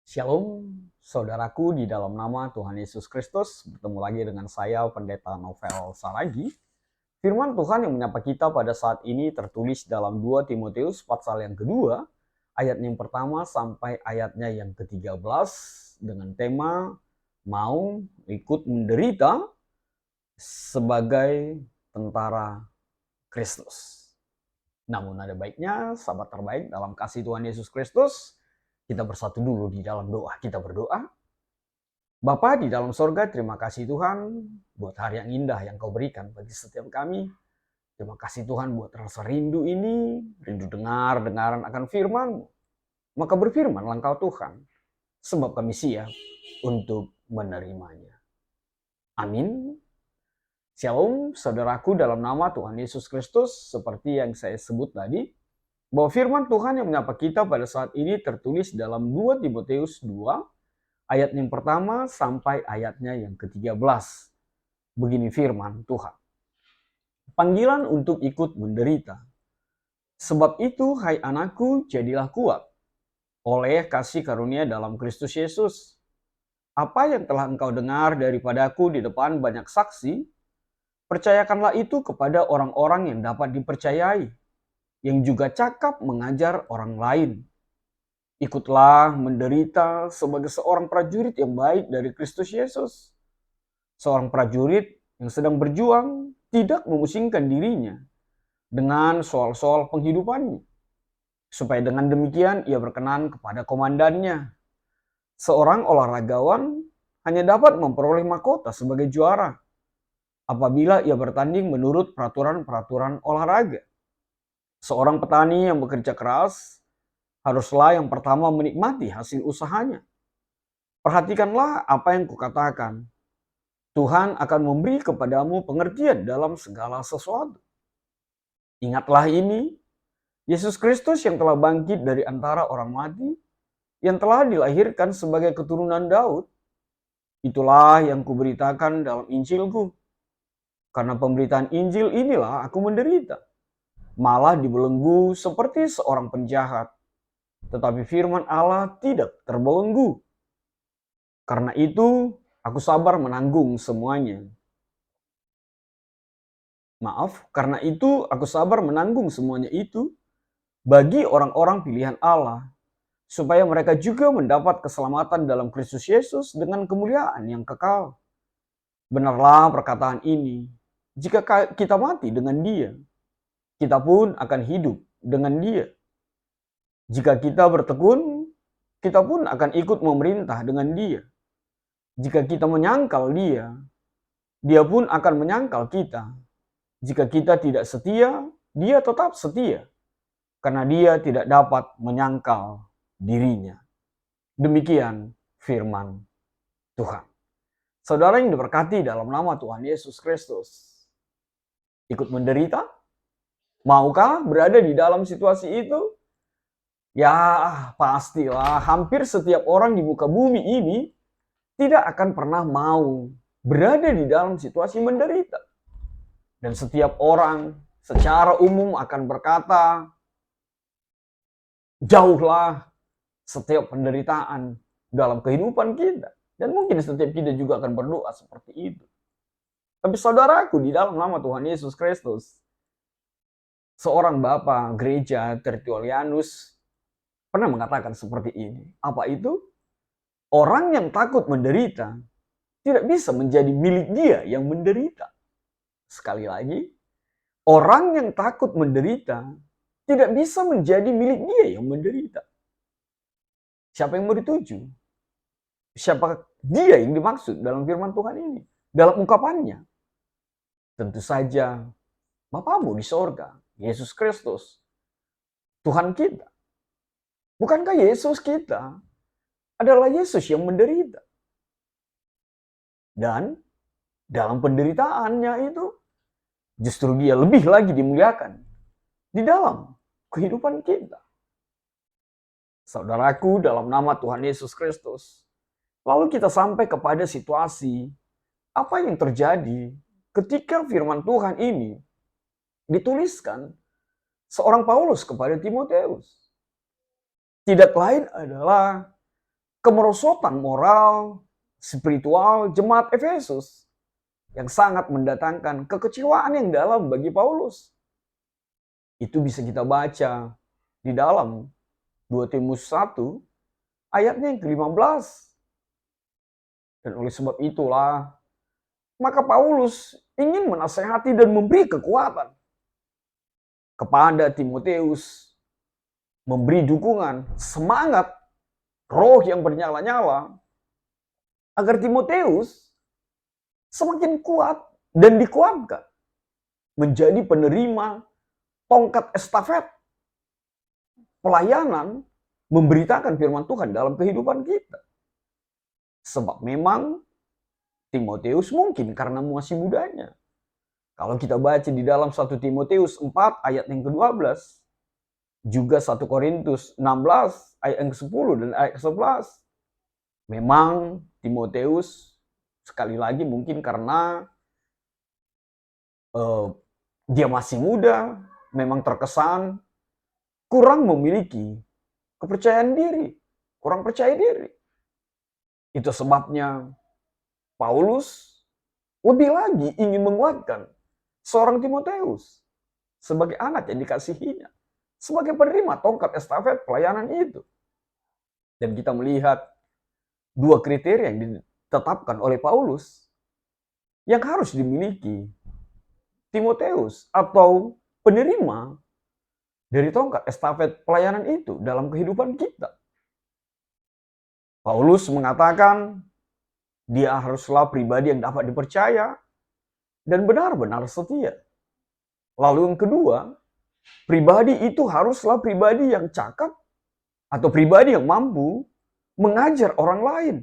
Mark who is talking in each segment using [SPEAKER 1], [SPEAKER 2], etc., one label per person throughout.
[SPEAKER 1] Shalom, saudaraku di dalam nama Tuhan Yesus Kristus. Bertemu lagi dengan saya, Pendeta Novel Saragi. Firman Tuhan yang menyapa kita pada saat ini tertulis dalam 2 Timotius pasal yang kedua, ayat yang pertama sampai ayatnya yang ke-13 dengan tema mau ikut menderita sebagai tentara Kristus. Namun ada baiknya, sahabat terbaik dalam kasih Tuhan Yesus Kristus, kita bersatu dulu di dalam doa. Kita berdoa. Bapa di dalam sorga, terima kasih Tuhan buat hari yang indah yang kau berikan bagi setiap kami. Terima kasih Tuhan buat rasa rindu ini, rindu dengaran akan firman-Mu. Maka berfirmanlah Engkau Tuhan, sebab kami siap untuk menerimanya. Amin. Shalom, saudaraku dalam nama Tuhan Yesus Kristus, seperti yang saya sebut tadi, bahwa firman Tuhan yang menyapa kita pada saat ini tertulis dalam 2 Timotius 2, ayat yang pertama sampai ayatnya yang ke-13. Begini firman Tuhan. Panggilan untuk ikut menderita. Sebab itu, hai anakku, jadilah kuat oleh kasih karunia dalam Kristus Yesus. Apa yang telah engkau dengar daripadaku di depan banyak saksi, percayakanlah itu kepada orang-orang yang dapat dipercayai, yang juga cakap mengajar orang lain. Ikutlah menderita sebagai seorang prajurit yang baik dari Kristus Yesus. Seorang prajurit yang sedang berjuang tidak memusingkan dirinya dengan soal-soal penghidupannya. Supaya dengan demikian ia berkenan kepada komandannya. Seorang olahragawan hanya dapat memperoleh mahkota sebagai juara apabila ia bertanding menurut peraturan-peraturan olahraga. Seorang petani yang bekerja keras haruslah yang pertama menikmati hasil usahanya. Perhatikanlah apa yang kukatakan. Tuhan akan memberi kepadamu pengertian dalam segala sesuatu. Ingatlah ini, Yesus Kristus yang telah bangkit dari antara orang mati, yang telah dilahirkan sebagai keturunan Daud, itulah yang kuberitakan dalam Injilku. Karena pemberitaan Injil inilah aku menderita, malah dibelenggu seperti seorang penjahat. Tetapi firman Allah tidak terbelenggu. Karena itu, aku sabar menanggung semuanya. Karena itu aku sabar menanggung semuanya itu bagi orang-orang pilihan Allah, supaya mereka juga mendapat keselamatan dalam Kristus Yesus dengan kemuliaan yang kekal. Benarlah perkataan ini, jika kita mati dengan Dia, kita pun akan hidup dengan Dia. Jika kita bertekun, kita pun akan ikut memerintah dengan Dia. Jika kita menyangkal Dia, Dia pun akan menyangkal kita. Jika kita tidak setia, Dia tetap setia, karena Dia tidak dapat menyangkal dirinya. Demikian firman Tuhan. Saudara yang diberkati dalam nama Tuhan Yesus Kristus, ikut menderita? Maukah berada di dalam situasi itu? Ya, pastilah hampir setiap orang di muka bumi ini tidak akan pernah mau berada di dalam situasi menderita. Dan setiap orang secara umum akan berkata, jauhlah setiap penderitaan dalam kehidupan kita. Dan mungkin setiap kita juga akan berdoa seperti itu. Tapi saudaraku, di dalam nama Tuhan Yesus Kristus, seorang bapak gereja Tertullianus pernah mengatakan seperti ini. Apa itu? Orang yang takut menderita tidak bisa menjadi milik dia yang menderita. Sekali lagi, orang yang takut menderita tidak bisa menjadi milik dia yang menderita. Siapa yang mau dituju? Siapa dia yang dimaksud dalam firman Tuhan ini? Dalam ungkapannya. Tentu saja Bapamu di sorga, Yesus Kristus, Tuhan kita. Bukankah Yesus kita adalah Yesus yang menderita? Dan dalam penderitaannya itu, justru dia lebih lagi dimuliakan di dalam kehidupan kita. Saudaraku, dalam nama Tuhan Yesus Kristus, lalu kita sampai kepada situasi apa yang terjadi ketika firman Tuhan ini dituliskan seorang Paulus kepada Timotius. Tidak lain adalah kemerosotan moral, spiritual jemaat Efesus yang sangat mendatangkan kekecewaan yang dalam bagi Paulus. Itu bisa kita baca di dalam 2 Timotius 1 ayatnya yang ke-15. Dan oleh sebab itulah, maka Paulus ingin menasehati dan memberi kekuatan kepada Timotius, memberi dukungan, semangat, roh yang bernyala-nyala, agar Timotius semakin kuat dan dikuatkan menjadi penerima tongkat estafet pelayanan memberitakan firman Tuhan dalam kehidupan kita. Sebab memang Timotius mungkin karena masih mudanya. Kalau kita baca di dalam 1 Timotius 4 ayat yang ke-12, juga 1 Korintus 16 ayat yang ke-10 dan ayat ke-11. Memang Timotius sekali lagi mungkin karena dia masih muda, memang terkesan kurang memiliki kepercayaan diri, kurang percaya diri. Itu sebabnya Paulus lebih lagi ingin menguatkan seorang Timotius sebagai anak yang dikasihinya, sebagai penerima tongkat estafet pelayanan itu. Dan kita melihat dua kriteria yang ditetapkan oleh Paulus yang harus dimiliki Timotius atau penerima dari tongkat estafet pelayanan itu dalam kehidupan kita. Paulus mengatakan dia haruslah pribadi yang dapat dipercaya dan benar-benar setia. Lalu yang kedua, pribadi itu haruslah pribadi yang cakap atau pribadi yang mampu mengajar orang lain.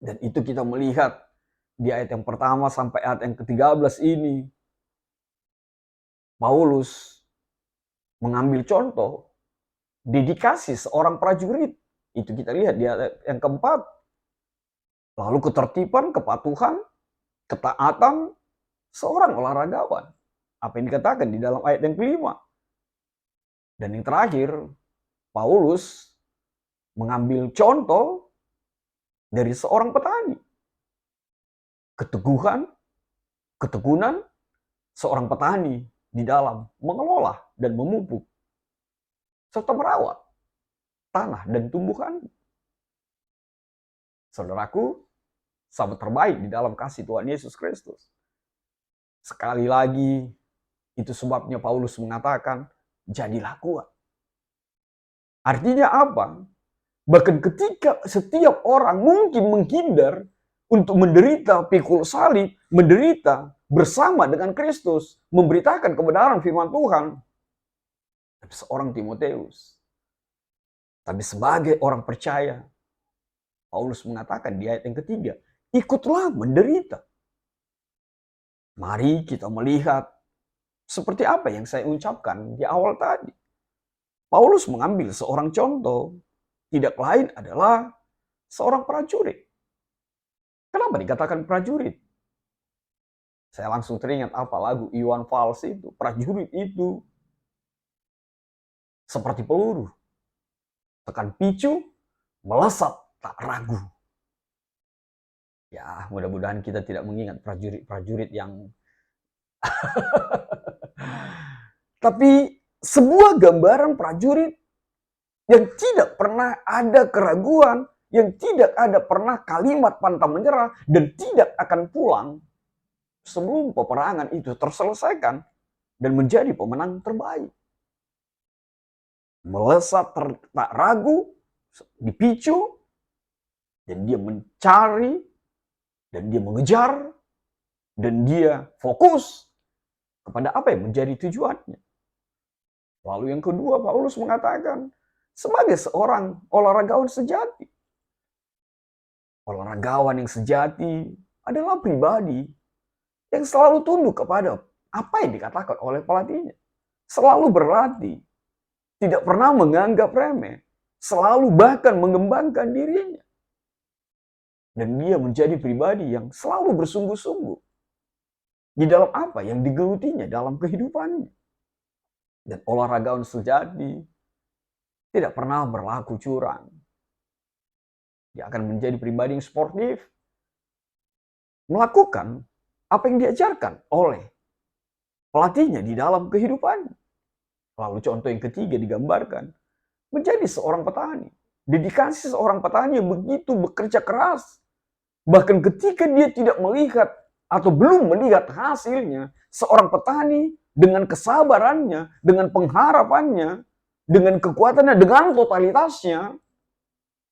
[SPEAKER 1] Dan itu kita melihat di ayat yang pertama sampai ayat yang ke-13 ini. Paulus mengambil contoh dedikasi seorang prajurit. Itu kita lihat di ayat yang keempat. Lalu ketertiban, kepatuhan, ketaatan seorang olahragawan. Apa yang dikatakan di dalam ayat yang kelima. Dan yang terakhir, Paulus mengambil contoh dari seorang petani. Keteguhan, ketekunan seorang petani di dalam mengelola dan memupuk serta merawat tanah dan tumbuhan. Saudaraku, sahabat terbaik di dalam kasih Tuhan Yesus Kristus. Sekali lagi, itu sebabnya Paulus mengatakan, jadilah kuat. Artinya apa? Bahkan ketika setiap orang mungkin menghindar untuk menderita pikul salib, menderita bersama dengan Kristus, memberitakan kebenaran firman Tuhan. Tapi seorang Timotius, tapi sebagai orang percaya, Paulus mengatakan di ayat yang ketiga, ikutlah menderita. Mari kita melihat seperti apa yang saya ucapkan di awal tadi. Paulus mengambil seorang contoh, tidak lain adalah seorang prajurit. Kenapa dikatakan prajurit? Saya langsung teringat apa lagu Iwan Fals itu. Prajurit itu seperti peluru. Tekan picu, melesat tak ragu. Ya, mudah-mudahan kita tidak mengingat prajurit-prajurit yang tapi sebuah gambaran prajurit yang tidak pernah ada keraguan, yang tidak ada pernah kalimat pantang menyerah, dan tidak akan pulang sebelum peperangan itu terselesaikan dan menjadi pemenang terbaik. Melesat tak ragu, dipicu, dan dia mencari, dan dia mengejar, dan dia fokus kepada apa yang menjadi tujuannya. Lalu yang kedua, Paulus mengatakan, sebagai seorang olahragawan sejati. Olahragawan yang sejati adalah pribadi yang selalu tunduk kepada apa yang dikatakan oleh pelatihnya. Selalu berlatih, tidak pernah menganggap remeh, selalu bahkan mengembangkan dirinya. Dan dia menjadi pribadi yang selalu bersungguh-sungguh di dalam apa yang digelutinya dalam kehidupannya. Dan olahragawan sejati tidak pernah berlaku curang. Dia akan menjadi pribadi yang sportif, melakukan apa yang diajarkan oleh pelatihnya di dalam kehidupan. Lalu contoh yang ketiga digambarkan, menjadi seorang petani. Dedikasi seorang petani yang begitu bekerja keras. Bahkan ketika dia tidak melihat atau belum melihat hasilnya, seorang petani dengan kesabarannya, dengan pengharapannya, dengan kekuatannya, dengan totalitasnya,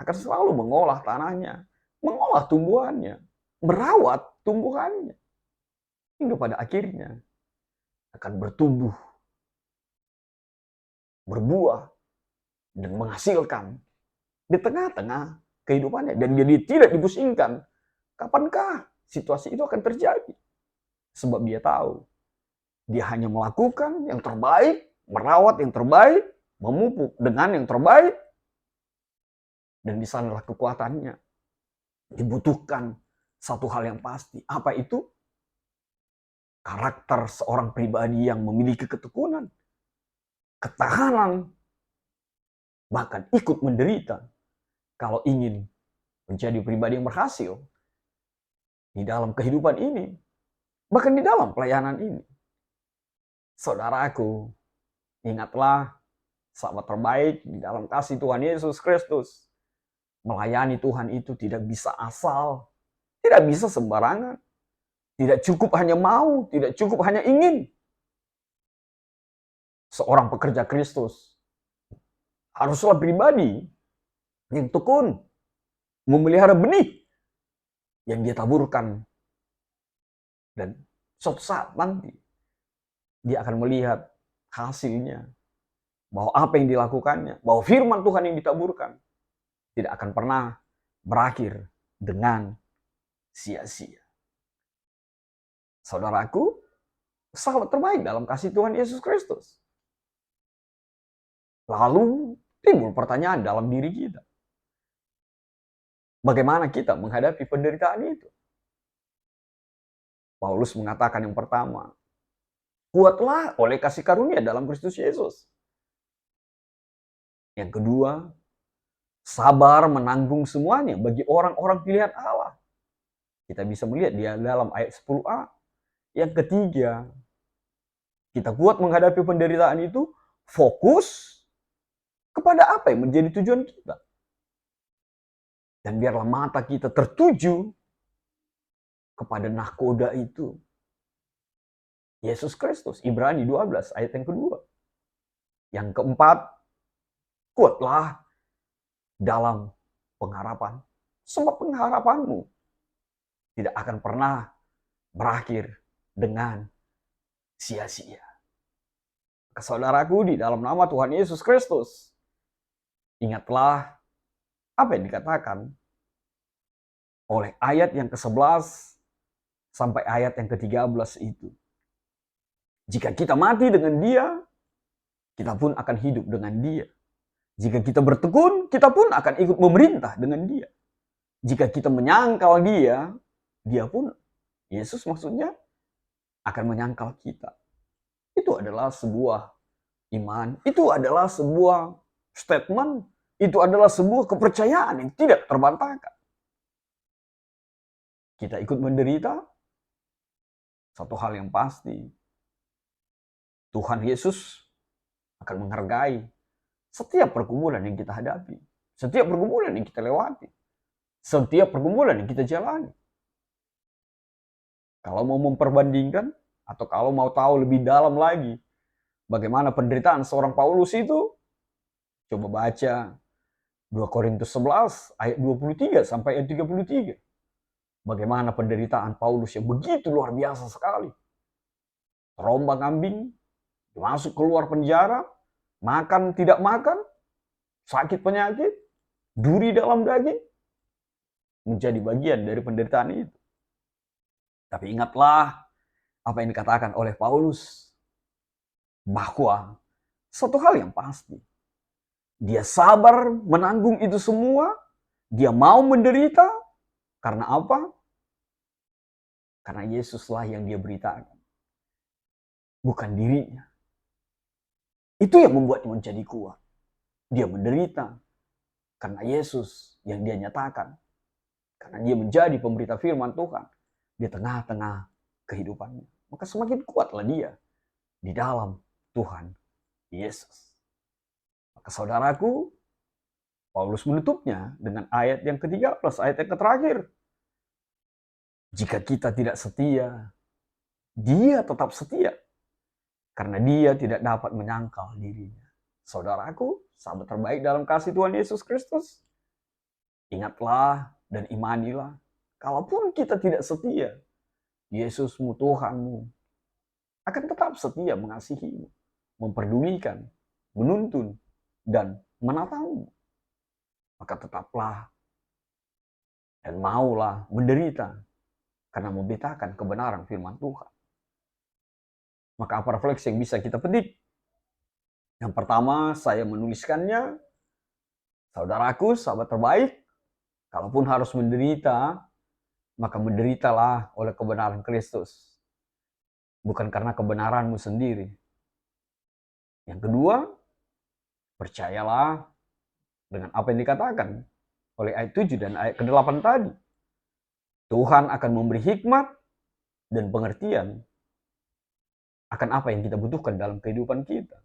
[SPEAKER 1] akan selalu mengolah tanahnya, mengolah tumbuhannya, merawat tumbuhannya. Hingga pada akhirnya akan bertumbuh, berbuah, dan menghasilkan di tengah-tengah kehidupannya. Dan dia tidak dipusingkan kapankah situasi itu akan terjadi. Sebab dia tahu, dia hanya melakukan yang terbaik, merawat yang terbaik, memupuk dengan yang terbaik, dan di sanalah kekuatannya. Dibutuhkan satu hal yang pasti. Apa itu? Karakter seorang pribadi yang memiliki ketekunan, ketahanan, bahkan ikut menderita kalau ingin menjadi pribadi yang berhasil di dalam kehidupan ini, bahkan di dalam pelayanan ini. Saudaraku, ingatlah, sahabat terbaik di dalam kasih Tuhan Yesus Kristus, melayani Tuhan itu tidak bisa asal, tidak bisa sembarangan, tidak cukup hanya mau, tidak cukup hanya ingin. Seorang pekerja Kristus haruslah pribadi yang tekun, memelihara benih yang dia taburkan. Dan suatu saat nanti, dia akan melihat hasilnya, bahwa apa yang dilakukannya, bahwa firman Tuhan yang ditaburkan, tidak akan pernah berakhir dengan sia-sia. Saudaraku, sahabat terbaik dalam kasih Tuhan Yesus Kristus. Lalu timbul pertanyaan dalam diri kita. Bagaimana kita menghadapi penderitaan itu? Paulus mengatakan yang pertama, kuatlah oleh kasih karunia dalam Kristus Yesus. Yang kedua, sabar menanggung semuanya bagi orang-orang pilihan Allah. Kita bisa melihat dia dalam ayat 10a. Yang ketiga, kita kuat menghadapi penderitaan itu, fokus kepada apa yang menjadi tujuan kita. Dan biarlah mata kita tertuju kepada nahkoda itu, Yesus Kristus. Ibrani 12 ayat yang kedua. Yang keempat, kuatlah dalam pengharapan. Sebab pengharapanmu tidak akan pernah berakhir dengan sia-sia. Saudaraku, di dalam nama Tuhan Yesus Kristus, ingatlah apa yang dikatakan oleh ayat yang ke-11 sampai ayat yang ke-13 itu. Jika kita mati dengan dia, kita pun akan hidup dengan dia. Jika kita bertekun, kita pun akan ikut memerintah dengan dia. Jika kita menyangkal dia, dia pun, Yesus maksudnya, akan menyangkal kita. Itu adalah sebuah iman, itu adalah sebuah statement, itu adalah sebuah kepercayaan yang tidak terbantahkan. Kita ikut menderita, satu hal yang pasti, Tuhan Yesus akan menghargai setiap pergumulan yang kita hadapi, setiap pergumulan yang kita lewati, setiap pergumulan yang kita jalani. Kalau mau memperbandingkan, atau kalau mau tahu lebih dalam lagi bagaimana penderitaan seorang Paulus itu, coba baca 2 Korintus 11 ayat 23 sampai ayat 33. Bagaimana penderitaan Paulus yang begitu luar biasa sekali. Terombang-ambing, masuk keluar penjara, makan tidak makan, sakit penyakit, duri dalam daging, menjadi bagian dari penderitaan itu. Tapi ingatlah apa yang dikatakan oleh Paulus, bahwa satu hal yang pasti, dia sabar menanggung itu semua, dia mau menderita, karena apa? Karena Yesuslah yang dia beritakan, bukan dirinya. Itu yang membuatnya menjadi kuat. Dia menderita karena Yesus yang dia nyatakan. Karena dia menjadi pemberita firman Tuhan di tengah-tengah kehidupannya. Maka semakin kuatlah dia di dalam Tuhan Yesus. Maka saudaraku, Paulus menutupnya dengan ayat yang ketiga plus ayat yang terakhir. Jika kita tidak setia, dia tetap setia. Karena dia tidak dapat menyangkal dirinya. Saudaraku, sahabat terbaik dalam kasih Tuhan Yesus Kristus, ingatlah dan imanilah, kalaupun kita tidak setia, Yesusmu, Tuhanmu, akan tetap setia mengasihimu, memperdulikan, menuntun, dan menatangmu. Maka tetaplah dan maulah menderita karena memberitakan kebenaran firman Tuhan. Maka apa refleksi yang bisa kita petik? Yang pertama, saya menuliskannya, saudaraku, sahabat terbaik, kalaupun harus menderita, maka menderitalah oleh kebenaran Kristus. Bukan karena kebenaranmu sendiri. Yang kedua, percayalah dengan apa yang dikatakan oleh ayat 7 dan ayat ke-8 tadi. Tuhan akan memberi hikmat dan pengertian akan apa yang kita butuhkan dalam kehidupan kita.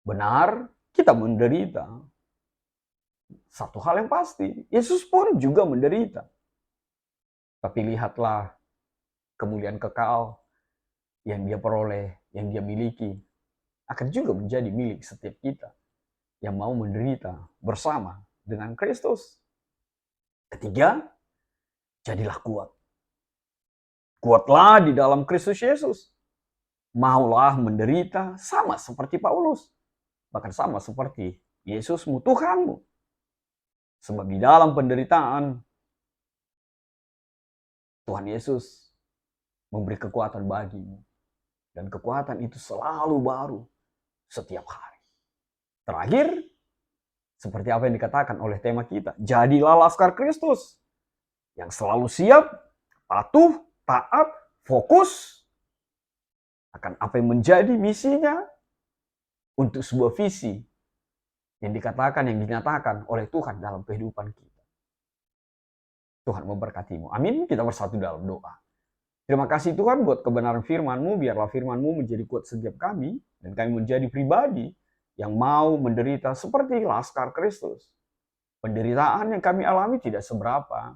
[SPEAKER 1] Benar, kita menderita. Satu hal yang pasti, Yesus pun juga menderita. Tapi lihatlah kemuliaan kekal yang dia peroleh, yang dia miliki, akan juga menjadi milik setiap kita yang mau menderita bersama dengan Kristus. Ketiga, jadilah kuat. Kuatlah di dalam Kristus Yesus. Maulah menderita sama seperti Paulus. Bahkan sama seperti Yesusmu, Tuhanmu. Sebab di dalam penderitaan, Tuhan Yesus memberi kekuatan bagimu. Dan kekuatan itu selalu baru setiap hari. Terakhir, seperti apa yang dikatakan oleh tema kita, jadilah laskar Kristus yang selalu siap, patuh, taat, fokus akan apa yang menjadi misinya untuk sebuah visi yang dikatakan, yang dinyatakan oleh Tuhan dalam kehidupan kita. Tuhan memberkatimu. Amin. Kita bersatu dalam doa. Terima kasih Tuhan buat kebenaran firman-Mu. Biarlah firman-Mu menjadi kuat setiap kami. Dan kami menjadi pribadi yang mau menderita seperti laskar Kristus. Penderitaan yang kami alami tidak seberapa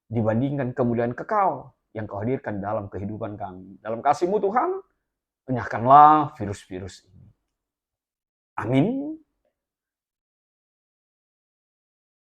[SPEAKER 1] dibandingkan kemuliaan kekal yang Kau hadirkan dalam kehidupan kami. Dalam kasih-Mu Tuhan, enyahkanlah virus-virus ini. Amin.